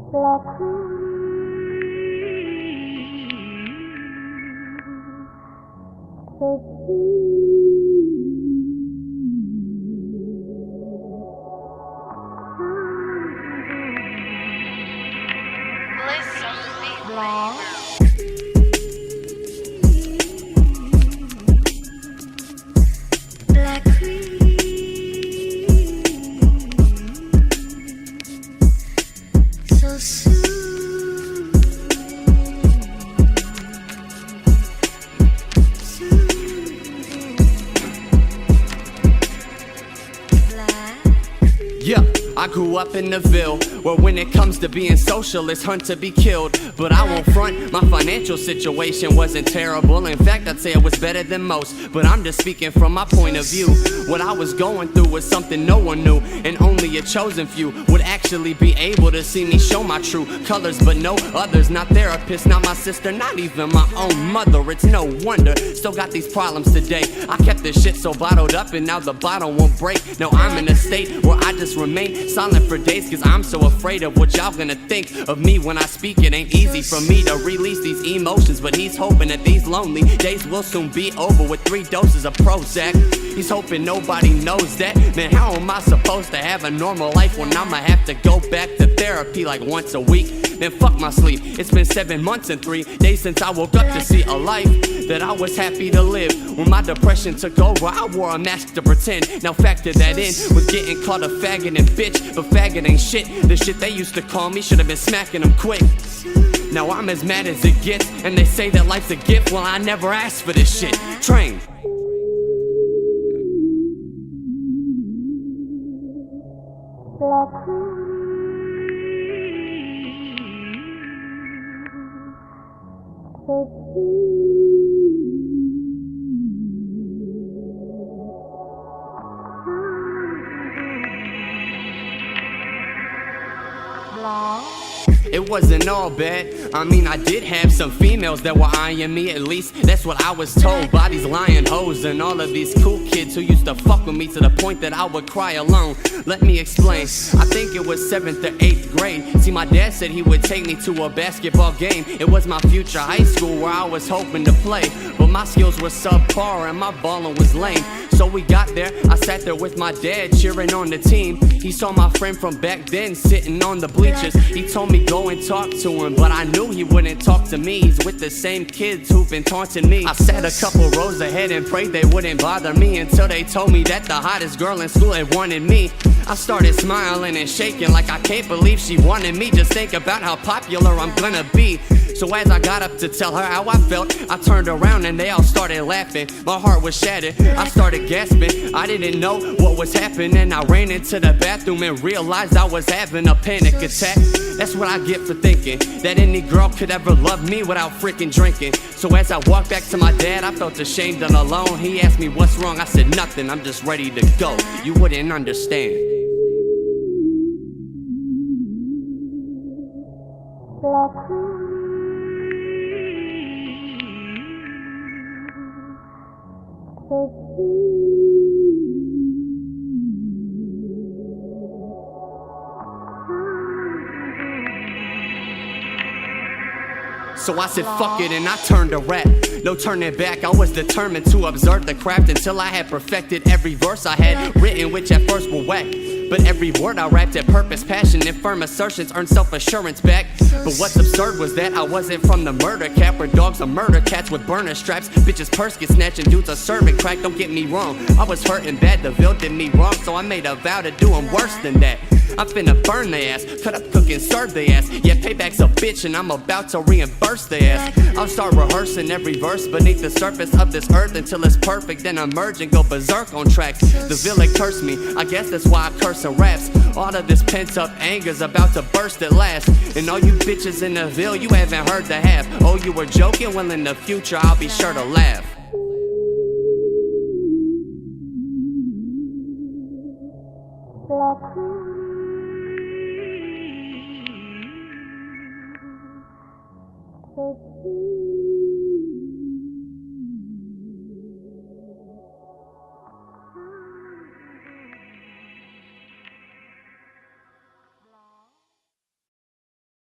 Black so soon. Yeah, I grew up in the Ville, where when it comes to being social, it's hunt to be killed. But I won't front, my financial situation wasn't terrible. In fact, I'd say it was better than most. But I'm just speaking from my point of view. What I was going through was something no one knew, and only a chosen few would actually be able to see me show my true colors. But no others, not therapists, not my sister, not even my own mother. It's no wonder, still got these problems today. I kept this shit so bottled up, and now the bottle won't break. No, I'm in a state where I just remain silent for days, cause I'm so afraid of what y'all gonna think of me when I speak. It ain't easy for me to release these emotions, but he's hoping that these lonely days will soon be over with 3 doses of Prozac. He's hoping nobody knows that. Man, how am I supposed to have a normal life when I'ma have to go back to therapy like once a week? Then fuck my sleep. It's been 7 months and 3 days since I woke up to see a life that I was happy to live. When my depression took over, I wore a mask to pretend. Now factor that in with getting called a faggot and bitch, but faggot ain't shit. The shit they used to call me should have been smacking them quick. Now I'm as mad as it gets, and they say that life's a gift. Well, I never asked for this shit. Train. Black It wasn't all bad. I mean, I did have some females that were eyeing me, at least that's what I was told by these lying hoes and all of these cool kids who used to fuck with me to the point that I would cry alone. Let me explain. I think it was 7th or 8th grade. See, my dad said he would take me to a basketball game. It was my future high school where I was hoping to play, but my skills were subpar and my ballin' was lame. So we got there, I sat there with my dad cheering on the team. He saw my friend from back then sitting on the bleachers. He told me go and talk to him, but I knew he wouldn't talk to me. He's with the same kids who've been taunting me. I sat a couple rows ahead and prayed they wouldn't bother me, until they told me that the hottest girl in school had wanted me. I started smiling and shaking like I can't believe she wanted me. Just think about how popular I'm gonna be. So as I got up to tell her how I felt, I turned around and they all started laughing. My heart was shattered, I started gasping. I didn't know what was happening. I ran into the bathroom and realized I was having a panic attack. That's what I get for thinking that any girl could ever love me without freaking drinking. So as I walked back to my dad, I felt ashamed and alone. He asked me what's wrong, I said nothing, I'm just ready to go. You wouldn't understand. So I said fuck it and I turned to rap. No turning back, I was determined to observe the craft until I had perfected every verse I had written, which at first were whack. But every word I rapped had purpose, passion, and firm assertions earned self-assurance back. But what's absurd was that I wasn't from the murder cap, where dogs are murder cats with burner straps. Bitches purse get snatched and dudes are serving crack, don't get me wrong. I was hurting bad, the Ville did me wrong, so I made a vow to do them worse than that. I'm finna burn their ass, cut up, cook, and serve their ass. Yeah, payback's a bitch and I'm about to reimburse their ass. I'll start rehearsing every verse beneath the surface of this earth until it's perfect, then emerge and go berserk on tracks. The villain cursed me, I guess that's why I curse and raps. All of this pent up anger's about to burst at last. And all you bitches in the Ville, you haven't heard the half. Oh, you were joking? Well, in the future I'll be sure to laugh. Black